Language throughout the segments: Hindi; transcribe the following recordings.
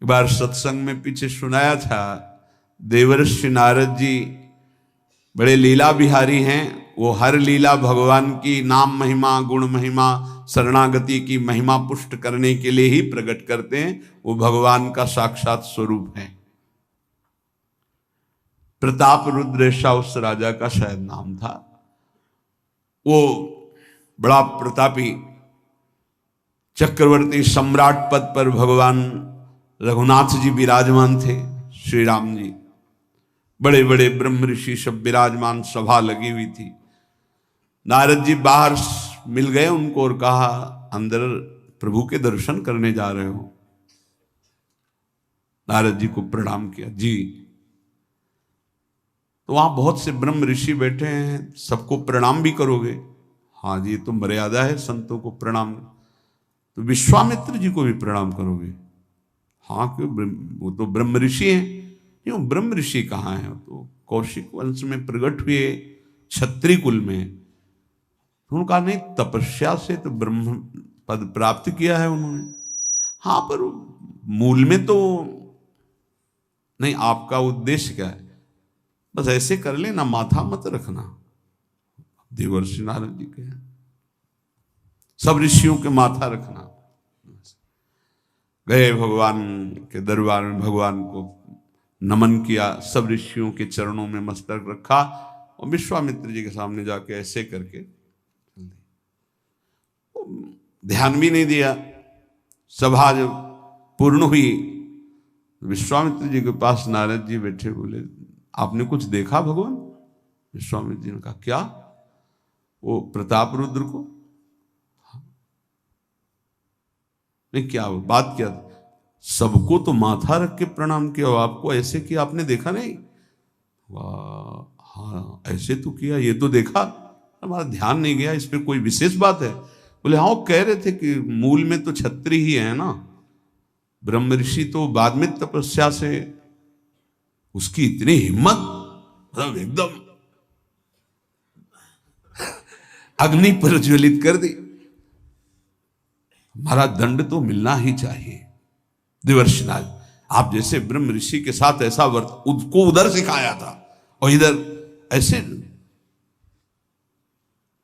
एक बार सत्संग में पीछे सुनाया था, देवर्षि नारद जी बड़े लीला बिहारी हैं। वो हर लीला भगवान की नाम महिमा, गुण महिमा, शरणागति की महिमा पुष्ट करने के लिए ही प्रकट करते हैं। वो भगवान का साक्षात स्वरूप है। प्रताप रुद्र ऐसा उस राजा का शायद नाम था। वो बड़ा प्रतापी चक्रवर्ती सम्राट पद पर भगवान रघुनाथ जी विराजमान थे। श्री राम जी, बड़े बड़े ब्रह्म ऋषि सब विराजमान, सभा लगी हुई थी। नारद जी बाहर मिल गए उनको और कहा, अंदर प्रभु के दर्शन करने जा रहे हो? नारद जी को प्रणाम किया। जी। तो वहां बहुत से ब्रह्म ऋषि बैठे हैं, सबको प्रणाम भी करोगे? हाँ जी, तो मर्यादा है संतों को प्रणाम। तो विश्वामित्र जी को भी प्रणाम करोगे? हाँ, क्यों, वो तो ब्रह्म ऋषि हैं। क्यों, ब्रह्म ऋषि कहाँ हैं? तो कौशिक वंश में प्रकट हुए, क्षत्रिय कुल में। तो उन्होंने कहा, नहीं, तपस्या से तो ब्रह्म पद प्राप्त किया है उन्होंने। हाँ, पर मूल में तो नहीं। आपका उद्देश्य क्या है? बस ऐसे कर लेना, माथा मत रखना। देवर्षि नारद जी के सब ऋषियों के माथा रखना। गए भगवान के दरबार में, भगवान को नमन किया, सब ऋषियों के चरणों में मस्तक रखा और विश्वामित्र जी के सामने जाके ऐसे करके ध्यान भी नहीं दिया। सभा जब पूर्ण हुई, विश्वामित्र जी के पास नारद जी बैठे, बोले, आपने कुछ देखा भगवान? विश्वामित्र जी ने कहा, क्या? वो प्रताप रुद्र को? नहीं, क्या बात क्या? सबको तो माथा रख के प्रणाम किया, आपको ऐसे किया, आपने देखा नहीं? वाह, हाँ ऐसे तो किया, ये तो देखा, हमारा ध्यान नहीं गया, इस पर कोई विशेष बात है? बोले, हाँ, वो कह रहे थे कि मूल में तो क्षत्रिय ही है ना, ब्रह्म ऋषि तो बाद में तपस्या से, उसकी इतनी हिम्मत, मतलब एकदम अग्नि प्रज्वलित कर दी। हमारा दंड तो मिलना ही चाहिए। देवर्षिनाथ, आप जैसे ब्रह्म ऋषि के साथ ऐसा उसको उधर सिखाया था और इधर ऐसे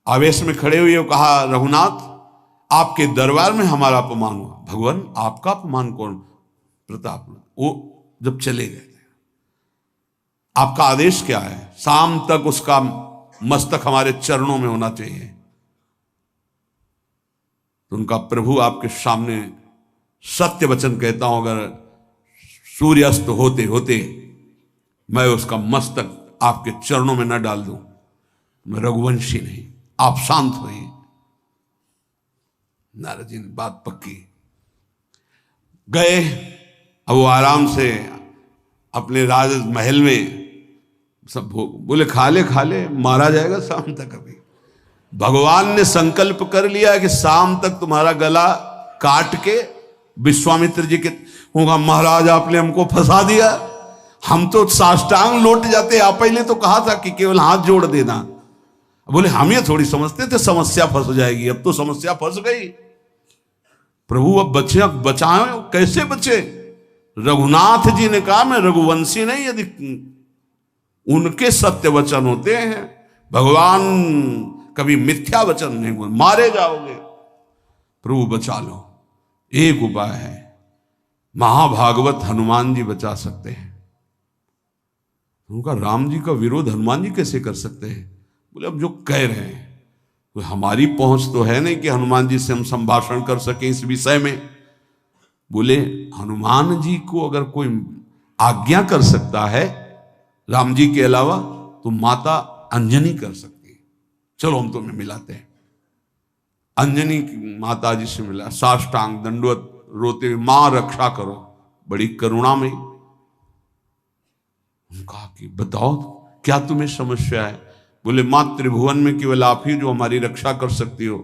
आवेश में खड़े हुए कहा, रघुनाथ, आपके दरबार में हमारा अपमान हुआ। भगवान, आपका अपमान कौन? प्रताप। वो जब चले गए, आपका आदेश क्या है? शाम तक उसका मस्तक हमारे चरणों में होना चाहिए। तो उनका प्रभु आपके सामने सत्य वचन कहता हूं, अगर सूर्यास्त होते होते मैं उसका मस्तक आपके चरणों में न डाल दूं, मैं रघुवंशी नहीं। आप शांत होइए। नारद जी ने बात पक्की। गए, अब वो आराम से अपने राज महल में सब बोले, खा ले, मारा जाएगा शाम तक। अभी भगवान ने संकल्प कर लिया कि शाम तक तुम्हारा गला काट के विश्वामित्र जी के होगा, महाराज आपने हमको फंसा दिया, हम तो साष्टांग लौट जाते। आप पहले तो कहा था कि केवल हाथ जोड़ देना। बोले, हम ये थोड़ी समझते थे समस्या फंस जाएगी, अब तो समस्या फंस गई। प्रभु अब बचे, बचाए, कैसे बचे? रघुनाथ जी ने कहा, मैं रघुवंशी नहीं, यदि उनके सत्य वचन होते हैं, भगवान कभी मिथ्या वचन नहीं बोल, मारे जाओगे। प्रभु बचा लो। एक उपाय है, महाभागवत हनुमान जी बचा सकते हैं। उनका राम जी का विरोध हनुमान जी कैसे कर सकते हैं? बोले, अब जो कह रहे हैं तो हमारी पहुंच तो है नहीं कि हनुमान जी से हम संभाषण कर सके इस विषय में। बोले, हनुमान जी को अगर कोई आज्ञा कर सकता है राम जी के अलावा, तो माता अंजनी कर सकती है। चलो हम तुम्हें मिलाते हैं। अंजनी माता जी से मिला, साष्टांग दंडवत रोते हुए, मां रक्षा करो, बड़ी करुणा में। कहा कि बताओ क्या तुम्हें समस्या है? बोले, मां त्रिभुवन में केवल आप ही जो हमारी रक्षा कर सकती हो।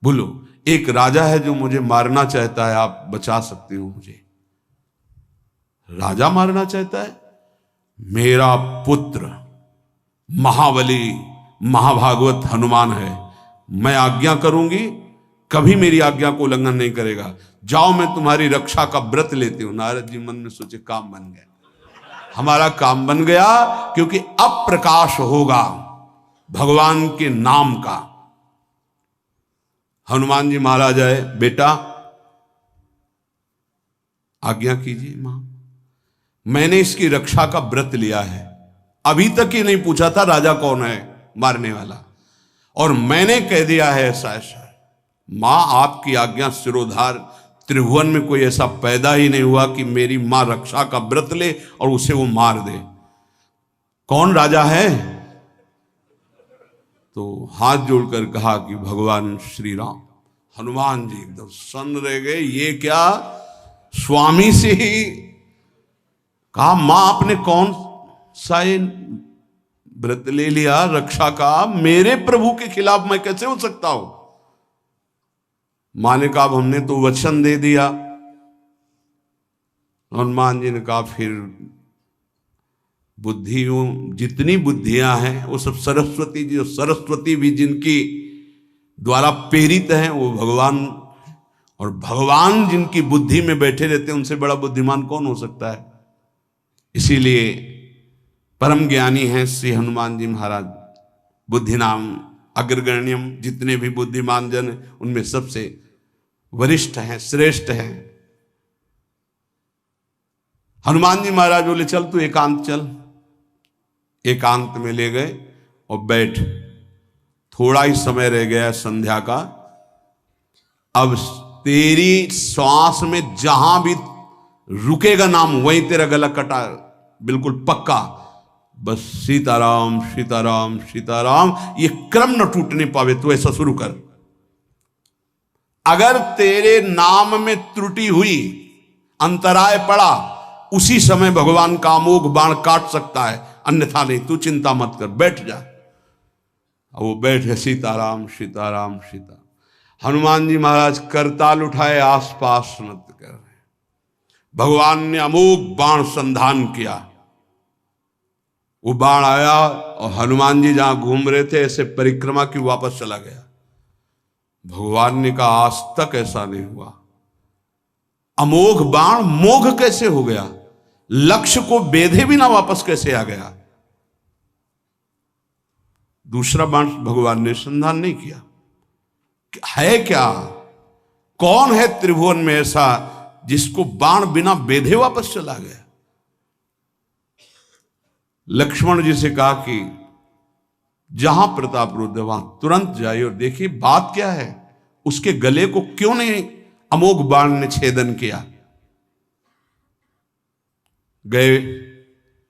बोलो, एक राजा है जो मुझे मारना चाहता है, आप बचा सकते हो मुझे? राजा मारना चाहता है? मेरा पुत्र महाबली महाभागवत हनुमान है, मैं आज्ञा करूंगी कभी मेरी आज्ञा को उल्लंघन नहीं करेगा। जाओ, मैं तुम्हारी रक्षा का व्रत लेती हूं। नारद जी मन में सोचे, काम बन गया, हमारा काम बन गया, क्योंकि अब प्रकाश होगा भगवान के नाम का। हनुमान जी महाराज आए, बेटा आज्ञा कीजिए मां, मैंने इसकी रक्षा का व्रत लिया है। अभी तक ही नहीं पूछा था राजा कौन है मारने वाला, और मैंने कह दिया है ऐसा ऐसा। मां आपकी आज्ञा सिरोधार, त्रिभुवन में कोई ऐसा पैदा ही नहीं हुआ कि मेरी मां रक्षा का व्रत ले और उसे वो मार दे। कौन राजा है? तो हाथ जोड़कर कहा कि भगवान श्री राम। हनुमान जी एकदम सन्न रह गए, ये क्या स्वामी से ही कहा, मां आपने कौन सा व्रत ले लिया रक्षा का? मेरे प्रभु के खिलाफ मैं कैसे हो सकता हूं? मां ने कहा, हमने तो वचन दे दिया। हनुमान जी ने कहा, फिर बुद्धियों जितनी बुद्धियां हैं वो सब सरस्वती जी, सरस्वती भी जिनकी द्वारा प्रेरित हैं वो भगवान, और भगवान जिनकी बुद्धि में बैठे रहते हैं उनसे बड़ा बुद्धिमान कौन हो सकता है? इसीलिए परम ज्ञानी हैं श्री हनुमान जी महाराज। बुद्धि नाम अग्रगण्यम, जितने भी बुद्धिमान जन उनमें सबसे वरिष्ठ हैं, श्रेष्ठ हैं। हनुमान जी महाराज बोले, चल तू एकांत चल। एकांत में ले गए और बैठ, थोड़ा ही समय रह गया संध्या का। अब तेरी श्वास में जहां भी रुकेगा नाम, वहीं तेरा गला कटा, बिल्कुल पक्का। बस सीताराम सीताराम सीताराम, ये क्रम न टूटने पावे, तो ऐसा शुरू कर। अगर तेरे नाम में त्रुटि हुई, अंतराय पड़ा, उसी समय भगवान का अमोघ बाण काट सकता है, अन्यथा नहीं। तू चिंता मत कर, बैठ जा। वो बैठ गए, सीताराम सीताराम सीता। हनुमान जी महाराज करताल उठाए, आसपास नत कर रहे। भगवान ने अमोघ बाण संधान किया। वो बाण आया और हनुमान जी जहां घूम रहे थे ऐसे परिक्रमा की, वापस चला गया। भगवान ने कहा, आज तक ऐसा नहीं हुआ। अमोघ बाण मोघ कैसे हो गया? लक्ष्य को बेधे बिना वापस कैसे आ गया? दूसरा बाण भगवान ने संधान नहीं किया। है क्या? कौन है त्रिभुवन में ऐसा जिसको बाण बिना बेधे वापस चला गया? लक्ष्मण जी से कहा कि जहां प्रताप रुद्र वहां तुरंत जाइए और देखिए बात क्या है, उसके गले को क्यों नहीं अमोघ बाण ने छेदन किया। गए,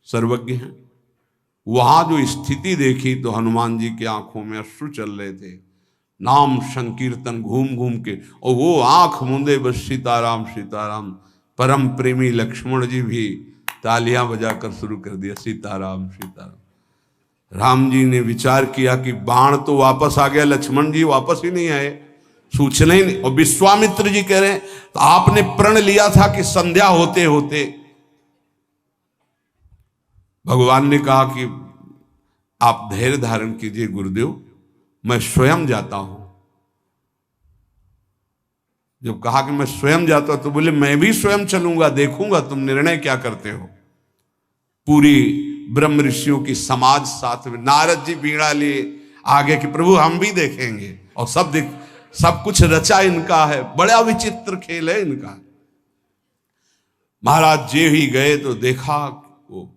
सर्वज्ञ हैं। वहां जो स्थिति देखी तो हनुमान जी की आंखों में अश्रु चल रहे थे। नाम संकीर्तन घूम घूम के, और वो आंख मूंदे बस सीताराम सीताराम। परम प्रेमी लक्ष्मण जी भी तालियां बजाकर शुरू कर दिया, सीताराम सीताराम। राम जी ने विचार किया कि बाण तो वापस आ गया, लक्ष्मण जी वापस ही नहीं आए, सूचना ही नहीं। और विश्वामित्र जी कह रहे हैं, तो आपने प्रण लिया था कि संध्या होते होते। भगवान ने कहा कि आप धैर्य धारण कीजिए गुरुदेव, मैं स्वयं जाता हूं। जब कहा कि मैं स्वयं जाता हूं तो बोले, मैं भी स्वयं चलूंगा, देखूंगा तुम निर्णय क्या करते हो। पूरी ब्रह्म ऋषियों की समाज साथ में, नारद जी बीड़ा लिए आगे कि प्रभु हम भी देखेंगे, और सब कुछ रचा इनका है, बड़ा विचित्र खेल है इनका। महाराज जी ही गए तो देखा वो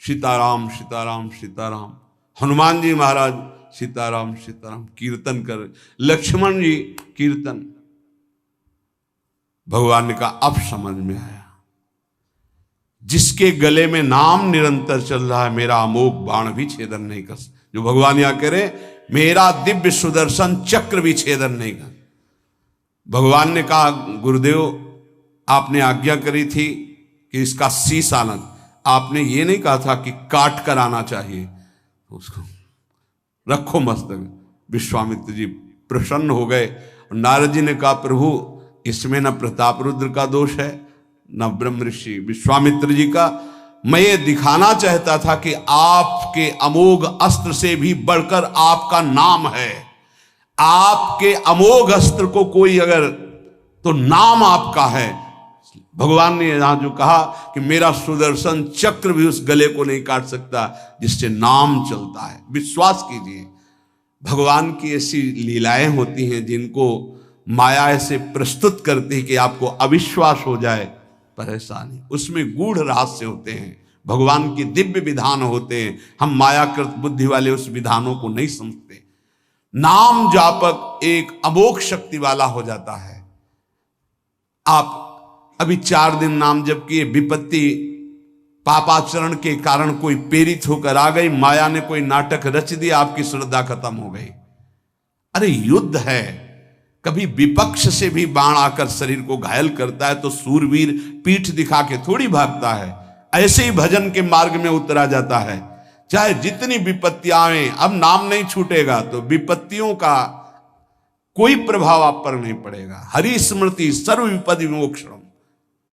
सीताराम सीताराम सीताराम। हनुमान जी महाराज सीताराम सीताराम कीर्तन कर, लक्ष्मण जी कीर्तन। भगवान ने कहा, अब समझ में आया, जिसके गले में नाम निरंतर चल रहा है, मेरा अमोघ बाण भी छेदन नहीं कर सकता। जो भगवान यहां कह रहे, मेरा दिव्य सुदर्शन चक्र भी छेदन नहीं कर। भगवान ने कहा, गुरुदेव आपने आज्ञा करी थी कि इसका शीश आना, आपने ये नहीं कहा था कि काट कर आना चाहिए, उसको रखो मस्तक। विश्वामित्र जी प्रसन्न हो गए। नारद जी ने कहा, प्रभु इसमें न प्रताप रुद्र का दोष है न ब्रह्म ऋषि विश्वामित्र जी का। मैं ये दिखाना चाहता था कि आपके अमोघ अस्त्र से भी बढ़कर आपका नाम है। आपके अमोघ अस्त्र को कोई अगर, तो नाम आपका है। भगवान ने यहां जो कहा कि मेरा सुदर्शन चक्र भी उस गले को नहीं काट सकता जिससे नाम चलता है। विश्वास कीजिए, भगवान की ऐसी लीलाएं होती हैं जिनको माया ऐसे प्रस्तुत करती है कि आपको अविश्वास हो जाए, पर ऐसा नहीं। उसमें गूढ़ रहस्य होते हैं, भगवान की दिव्य विधान होते हैं। हम मायाकृत बुद्धि वाले उस विधानों को नहीं समझते। नाम जापक एक अमोघ शक्ति वाला हो जाता है। आप अभी 4 दिन नाम जप किए, विपत्ति पापाचरण के कारण कोई प्रेरित होकर आ गई, माया ने कोई नाटक रच दिया, आपकी श्रद्धा खत्म हो गई। अरे युद्ध है, कभी विपक्ष से भी बाण आकर शरीर को घायल करता है तो सूरवीर पीठ दिखा के थोड़ी भागता है। ऐसे ही भजन के मार्ग में उतरा जाता है, चाहे जितनी विपत्तियां आए। अब नाम नहीं छूटेगा तो विपत्तियों का कोई प्रभाव आप पर नहीं पड़ेगा। हरि स्मृति सर्व विपदि विमोक्षण।